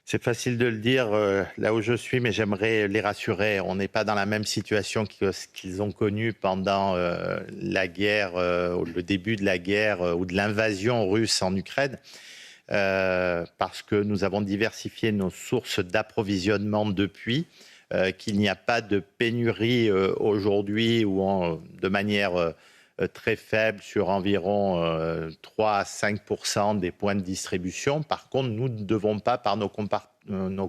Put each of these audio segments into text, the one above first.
C'est facile de le dire là où je suis, mais j'aimerais les rassurer. On n'est pas dans la même situation que ce qu'ils ont connu pendant la guerre, ou le début de la guerre ou de l'invasion russe en Ukraine, parce que nous avons diversifié nos sources d'approvisionnement depuis, qu'il n'y a pas de pénurie aujourd'hui ou de manière très faible sur environ 3 à 5% des points de distribution. Par contre, nous ne devons pas, par nos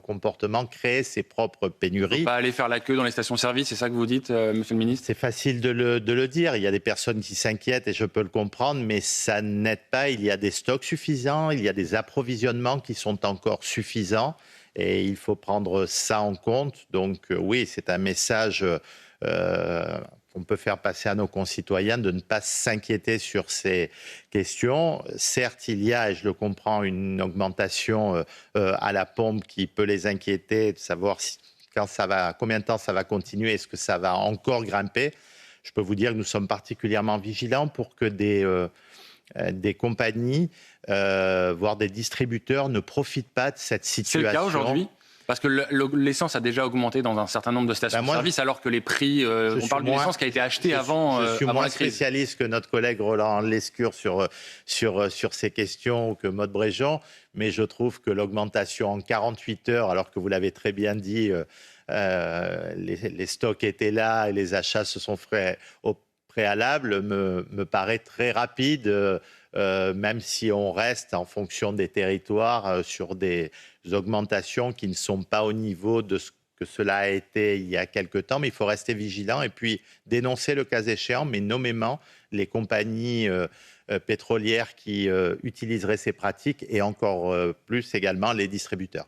comportements, créer ses propres Il ne faut pénuries. pas aller faire la queue dans les stations-service, c'est ça que vous dites, monsieur le ministre? C'est facile de le dire. Il y a des personnes qui s'inquiètent et je peux le comprendre, mais ça n'aide pas. Il y a des stocks suffisants, il y a des approvisionnements qui sont encore suffisants et il faut prendre ça en compte. Donc oui, c'est un message qu'on peut faire passer à nos concitoyens de ne pas s'inquiéter sur ces questions. Certes, il y a, et je le comprends, une augmentation à la pompe qui peut les inquiéter, de savoir combien de temps ça va continuer, est-ce que ça va encore grimper. Je peux vous dire que nous sommes particulièrement vigilants pour que des compagnies, voire des distributeurs, ne profitent pas de cette situation. C'est le cas aujourd'hui? Parce que l'essence a déjà augmenté dans un certain nombre de stations-service, alors que les prix, on parle d'une essence qui a été achetée avant la crise. Je suis moins spécialiste que notre collègue Roland Lescure sur ces questions, que Maud Bréjean, mais je trouve que l'augmentation en 48 heures, alors que vous l'avez très bien dit, les stocks étaient là et les achats se sont faits au préalable, me paraît très rapide, même si on reste en fonction des territoires sur des augmentations qui ne sont pas au niveau de ce que cela a été il y a quelque temps, mais il faut rester vigilant et puis dénoncer le cas échéant, mais nommément les compagnies pétrolières qui utiliseraient ces pratiques et encore plus également les distributeurs.